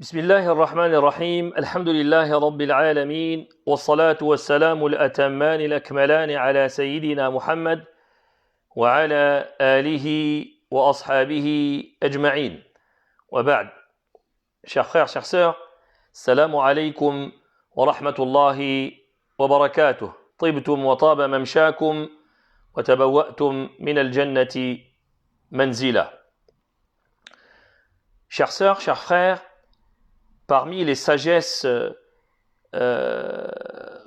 بسم الله الرحمن الرحيم الحمد لله رب العالمين والصلاة والسلام الأتمان الأكملان على سيدنا محمد وعلى آله وأصحابه أجمعين وبعد. Chers frères, chères sœurs, السلام عليكم ورحمة الله وبركاته. طبتم وطاب ممشاكم وتبوأتم من الجنة منزلا. Chères sœurs, chers frères, parmi les sagesses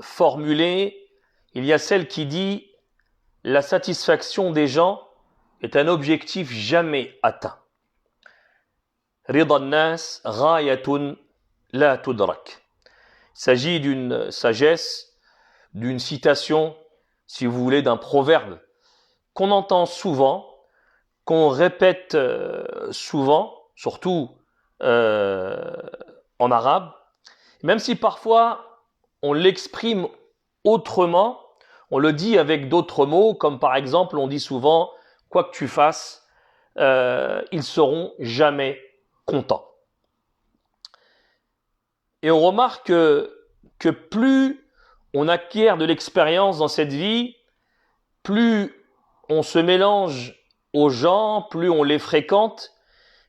formulées, il y a celle qui dit « La satisfaction des gens est un objectif jamais atteint. » Rida an-nas ghayatun la tudrak. Il s'agit d'une sagesse, d'une citation, si vous voulez, d'un proverbe qu'on entend souvent, qu'on répète souvent, surtout en arabe, même si parfois on l'exprime autrement, on le dit avec d'autres mots, comme par exemple on dit souvent « quoi que tu fasses, ils seront jamais contents ». Et on remarque que plus on acquiert de l'expérience dans cette vie, plus on se mélange aux gens, plus on les fréquente,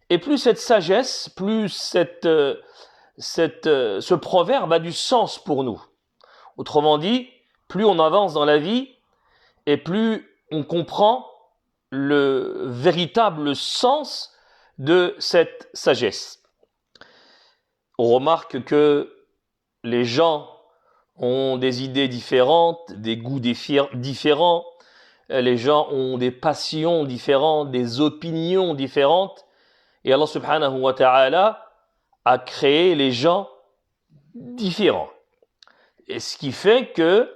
et plus cette sagesse, plus ce proverbe a du sens pour nous. Autrement dit, plus on avance dans la vie et plus on comprend le véritable sens de cette sagesse. On remarque que les gens ont des idées différentes, des goûts différents, les gens ont des passions différentes, des opinions différentes, et Allah subhanahu wa ta'ala a créé les gens différents. Et ce qui fait que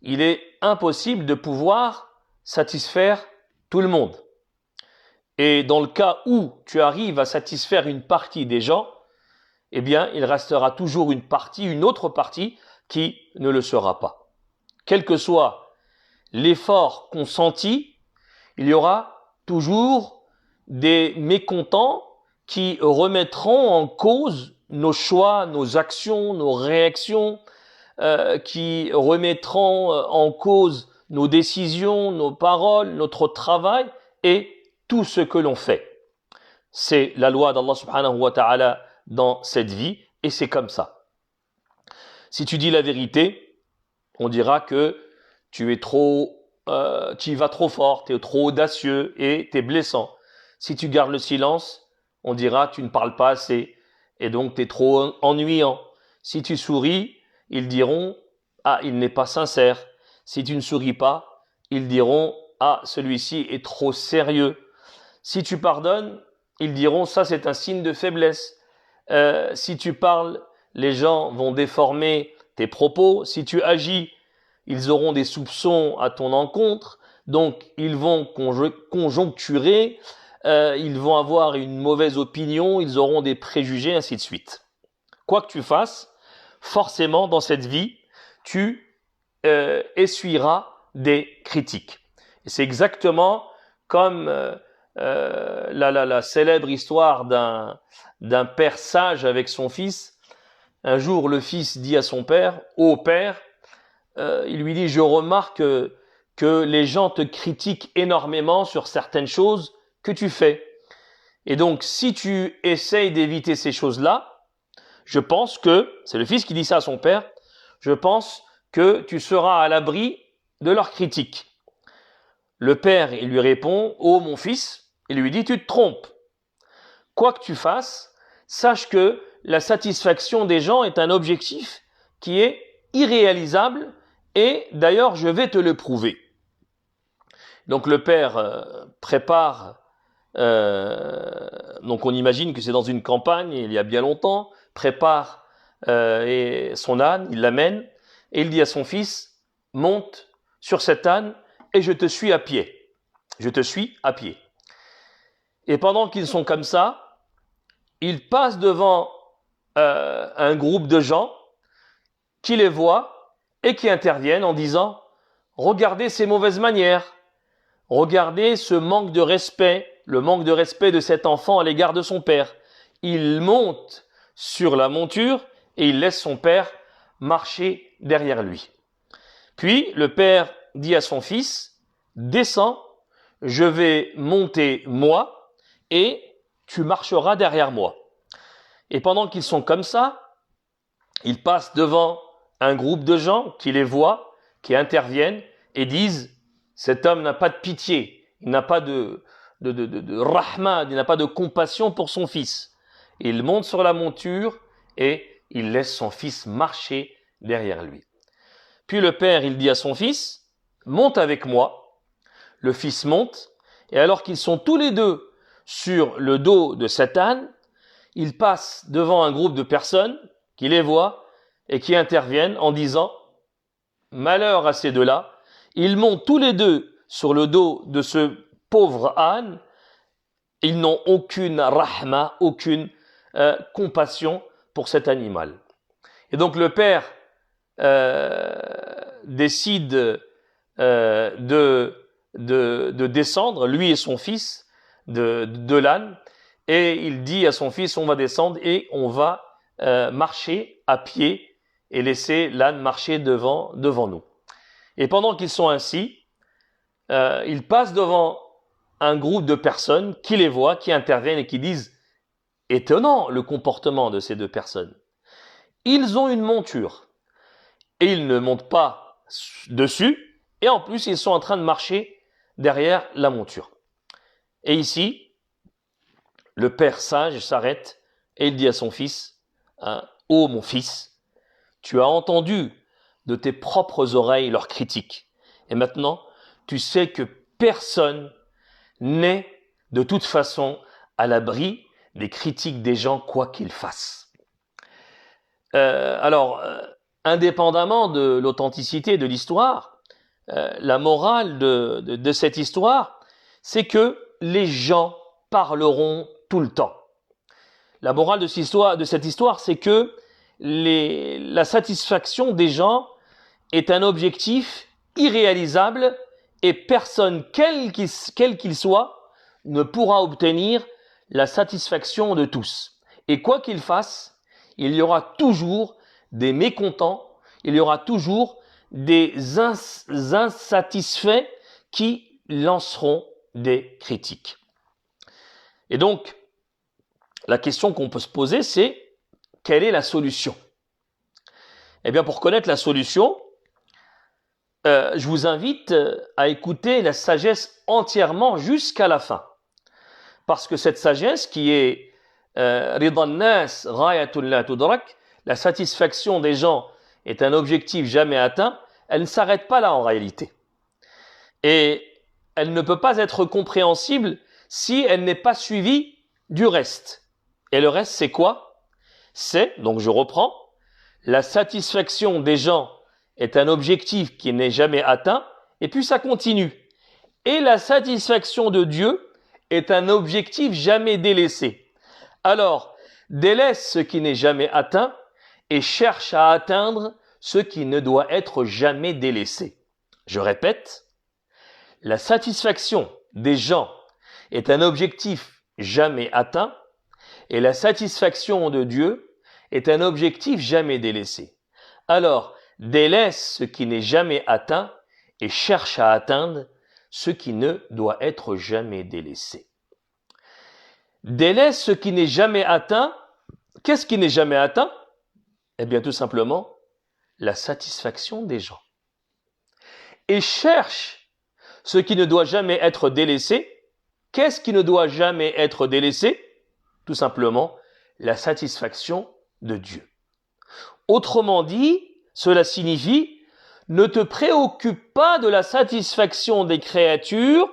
il est impossible de pouvoir satisfaire tout le monde. Et dans le cas où tu arrives à satisfaire une partie des gens, eh bien, il restera toujours une autre partie qui ne le sera pas. Quel que soit l'effort consenti, il y aura toujours des mécontents qui remettront en cause nos choix, nos actions, nos réactions, qui remettront en cause nos décisions, nos paroles, notre travail et tout ce que l'on fait. C'est la loi d'Allah subhanahu wa ta'ala dans cette vie et c'est comme ça. Si tu dis la vérité, on dira que tu y vas trop fort, tu es trop audacieux et tu es blessant. Si tu gardes le silence, on dira tu ne parles pas assez et donc tu es trop ennuyant. Si tu souris, ils diront ah, il n'est pas sincère. Si tu ne souris pas, ils diront ah, celui-ci est trop sérieux. Si tu pardonnes, ils diront ça c'est un signe de faiblesse. Si tu parles, les gens vont déformer tes propos. Si tu agis, ils auront des soupçons à ton encontre. Donc ils vont conjoncturer, ils vont avoir une mauvaise opinion, ils auront des préjugés, ainsi de suite. Quoi que tu fasses, forcément dans cette vie, tu essuieras des critiques. Et c'est exactement comme la célèbre histoire d'un père sage avec son fils. Un jour, le fils dit à son père, « Ô père », il lui dit « Je remarque que les gens te critiquent énormément sur certaines choses que tu fais. Et donc, si tu essayes d'éviter ces choses-là, je pense que, c'est le fils qui dit ça à son père, je pense que tu seras à l'abri de leurs critiques. » Le père, il lui répond, « Oh mon fils », il lui dit, « Tu te trompes. Quoi que tu fasses, sache que la satisfaction des gens est un objectif qui est irréalisable et d'ailleurs, je vais te le prouver. » Donc le père prépare, donc on imagine que c'est dans une campagne, il y a bien longtemps, prépare son âne, il l'amène, et il dit à son fils, monte sur cet âne et je te suis à pied. Je te suis à pied. Et pendant qu'ils sont comme ça, ils passent devant un groupe de gens qui les voient et qui interviennent en disant, regardez ces mauvaises manières, regardez ce manque de respect, le manque de respect de cet enfant à l'égard de son père. Il monte sur la monture et il laisse son père marcher derrière lui. Puis le père dit à son fils, descends, je vais monter moi et tu marcheras derrière moi. Et pendant qu'ils sont comme ça, ils passent devant un groupe de gens qui les voient, qui interviennent et disent, cet homme n'a pas de pitié, il n'a pas de rahma, il n'a pas de compassion pour son fils. Il monte sur la monture et il laisse son fils marcher derrière lui. Puis le père, il dit à son fils, monte avec moi. Le fils monte, et alors qu'ils sont tous les deux sur le dos de cet âne, ils passent devant un groupe de personnes qui les voient et qui interviennent en disant, malheur à ces deux-là, ils montent tous les deux sur le dos de ce pauvre âne, ils n'ont aucune rahma, aucune compassion pour cet animal. Et donc le père décide de descendre, lui et son fils, de l'âne, et il dit à son fils, on va descendre et on va marcher à pied et laisser l'âne marcher devant nous. Et pendant qu'ils sont ainsi, ils passent devant un groupe de personnes qui les voient, qui interviennent et qui disent, étonnant le comportement de ces deux personnes. Ils ont une monture et ils ne montent pas dessus et en plus ils sont en train de marcher derrière la monture. Et ici, le père sage s'arrête et il dit à son fils, ô mon fils, tu as entendu de tes propres oreilles leurs critiques et maintenant tu sais que personne n'est de toute façon à l'abri des critiques des gens quoi qu'ils fassent. Indépendamment de l'authenticité de l'histoire, la morale de cette histoire, c'est que les gens parleront tout le temps. La morale de cette histoire, c'est que la satisfaction des gens est un objectif irréalisable et personne, quel qu'il soit, ne pourra obtenir la satisfaction de tous. Et quoi qu'il fasse, il y aura toujours des mécontents, il y aura toujours des insatisfaits qui lanceront des critiques. Et donc, la question qu'on peut se poser, c'est quelle est la solution? Eh bien, pour connaître la solution, je vous invite à écouter la sagesse entièrement jusqu'à la fin. Parce que cette sagesse qui est Ridan nas ghayatun la tudrak, la satisfaction des gens est un objectif jamais atteint, elle ne s'arrête pas là en réalité. Et elle ne peut pas être compréhensible si elle n'est pas suivie du reste. Et le reste, c'est quoi? C'est, donc je reprends, la satisfaction des gens est un objectif qui n'est jamais atteint, et puis ça continue. Et la satisfaction de Dieu est un objectif jamais délaissé. Alors, délaisse ce qui n'est jamais atteint et cherche à atteindre ce qui ne doit être jamais délaissé. Je répète, la satisfaction des gens est un objectif jamais atteint et la satisfaction de Dieu est un objectif jamais délaissé. Alors, délaisse ce qui n'est jamais atteint et cherche à atteindre ce qui ne doit être jamais délaissé. Délaisse ce qui n'est jamais atteint. Qu'est-ce qui n'est jamais atteint? Eh bien, tout simplement, la satisfaction des gens. Et cherche ce qui ne doit jamais être délaissé. Qu'est-ce qui ne doit jamais être délaissé? Tout simplement, la satisfaction de Dieu. Autrement dit, cela signifie, ne te préoccupe pas de la satisfaction des créatures,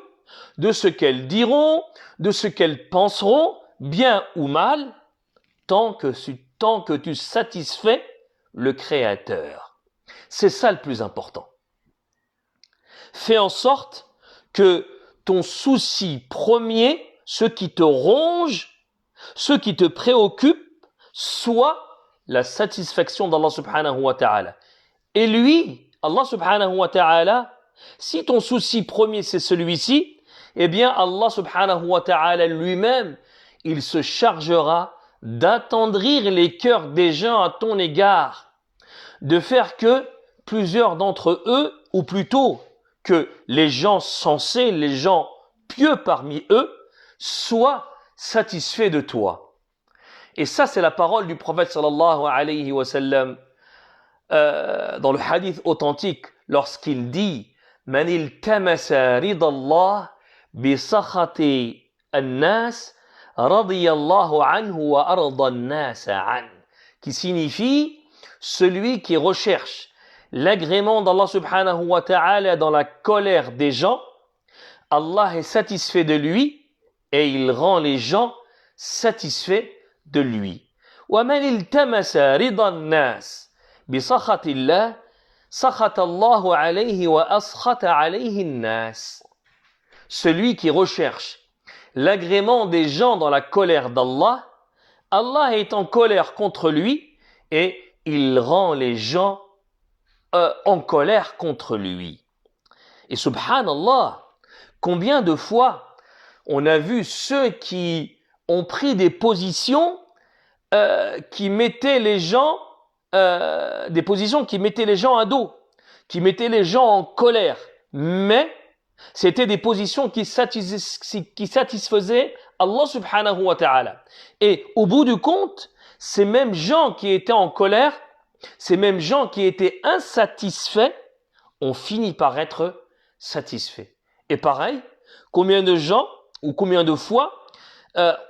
de ce qu'elles diront, de ce qu'elles penseront, bien ou mal, tant que tu satisfais le Créateur. C'est ça le plus important. Fais en sorte que ton souci premier, ce qui te ronge, ce qui te préoccupe, soit la satisfaction d'Allah subhanahu wa ta'ala. Et lui, Allah subhanahu wa ta'ala, si ton souci premier c'est celui-ci, eh bien Allah subhanahu wa ta'ala lui-même, il se chargera d'attendrir les cœurs des gens à ton égard, de faire que plusieurs d'entre eux, ou plutôt que les gens sensés, les gens pieux parmi eux, soient satisfaits de toi. Et ça, c'est la parole du prophète sallallahu alayhi wa sallam dans le hadith authentique lorsqu'il dit « Man iltamasa ridallah bi sakhati an-nas radiyallahu anhu wa arda an-nas an » qui signifie celui qui recherche l'agrément d'Allah subhanahu wa ta'ala dans la colère des gens, Allah est satisfait de lui et il rend les gens satisfaits de lui. وَمَنِ الْتَمَسَ رِضَى النَّاسِ بِسَخَطِ اللَّهِ سَخَطَ اللَّهُ عَلَيْهِ وَأَسْخَطَ عَلَيْهِ النَّاسِ. Celui qui recherche l'agrément des gens dans la colère d'Allah, Allah est en colère contre lui et il rend les gens en colère contre lui. Et subhanallah, combien de fois on a vu ceux qui ont pris des positions qui mettaient les gens à dos, qui mettaient les gens en colère, mais c'était des positions qui satisfaisaient Allah subhanahu wa ta'ala. Et au bout du compte, ces mêmes gens qui étaient en colère, ces mêmes gens qui étaient insatisfaits, ont fini par être satisfaits. Et pareil, combien de gens ou combien de fois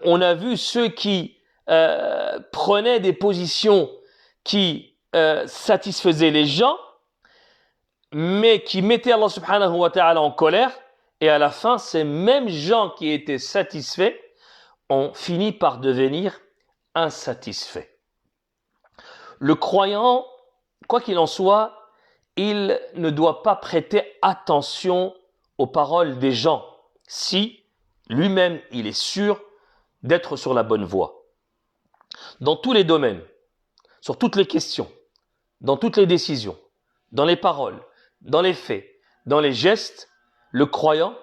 on a vu ceux qui prenaient des positions qui satisfaisaient les gens, mais qui mettaient Allah subhanahu wa ta'ala en colère, et à la fin, ces mêmes gens qui étaient satisfaits ont fini par devenir insatisfaits. Le croyant, quoi qu'il en soit, il ne doit pas prêter attention aux paroles des gens si lui-même il est sûr d'être sur la bonne voie. Dans tous les domaines, sur toutes les questions, dans toutes les décisions, dans les paroles, dans les faits, dans les gestes, le croyant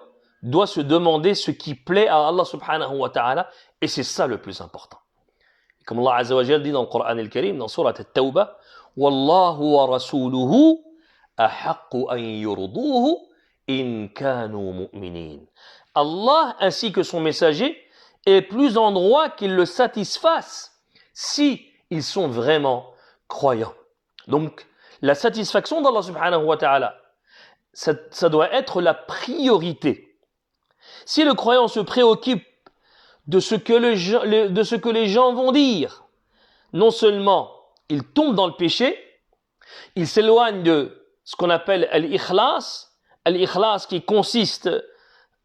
doit se demander ce qui plaît à Allah subhanahu wa ta'ala, et c'est ça le plus important. Comme Allah Azza wa Jal dit dans le Coran al-Karim, dans Surat al-Tawbah, Wallahu wa rasuluhu ahaqqu an yurduhu in kanu mu'minin. Allah ainsi que son messager est plus en droit qu'ils le satisfassent si ils sont vraiment croyants. Donc, la satisfaction d'Allah subhanahu wa ta'ala, ça doit être la priorité. Si le croyant se préoccupe de ce que les gens vont dire, non seulement il tombe dans le péché, il s'éloigne de ce qu'on appelle al-ikhlas qui consiste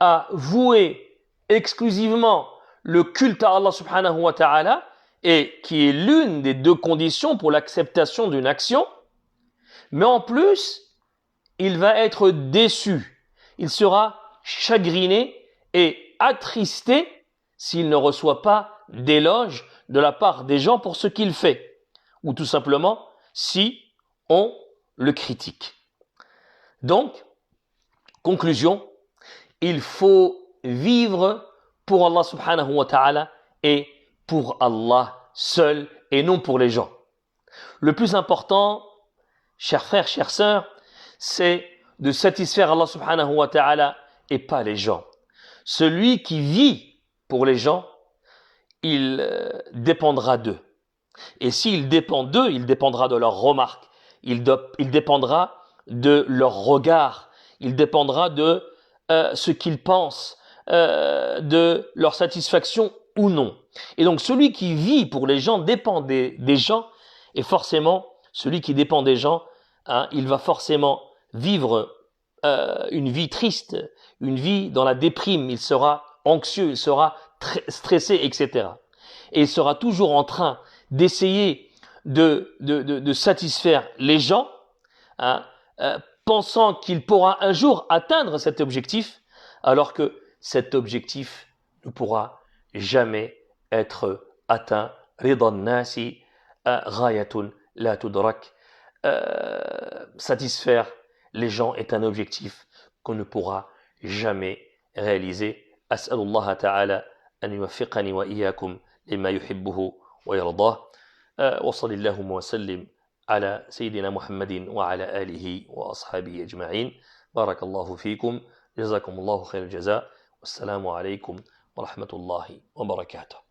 à vouer exclusivement le culte à Allah subhanahu wa ta'ala et qui est l'une des deux conditions pour l'acceptation d'une action, mais en plus, il va être déçu, il sera chagriné et attristé s'il ne reçoit pas d'éloge de la part des gens pour ce qu'il fait, ou tout simplement si on le critique. Donc, conclusion, il faut vivre pour Allah subhanahu wa ta'ala et pour Allah seul et non pour les gens. Le plus important, chers frères, chères sœurs, c'est de satisfaire Allah subhanahu wa ta'ala et pas les gens. Celui qui vit pour les gens, il dépendra d'eux. Et s'il dépend d'eux, il dépendra de leurs remarques, il dépendra de leur regard, il dépendra de ce qu'ils pensent, de leur satisfaction ou non. Et donc celui qui vit pour les gens dépend des gens, et forcément, celui qui dépend des gens, il va forcément vivre une vie triste, une vie dans la déprime, il sera anxieux, il sera stressé, etc. Et il sera toujours en train d'essayer de satisfaire les gens, pensant qu'il pourra un jour atteindre cet objectif, alors que cet objectif ne pourra jamais être atteint. Ridan nasi ghayatun la tudrak. Satisfaire les gens est un objectif qu'on ne pourra jamais réaliser. أسأل الله تعالى أن يوفقني وإياكم لما يحبه ويرضاه. وصل اللهم وسلم على سيدنا محمد وعلى آله وأصحابه أجمعين. بارك الله فيكم، جزاكم الله خير الجزاء، والسلام عليكم ورحمة الله وبركاته.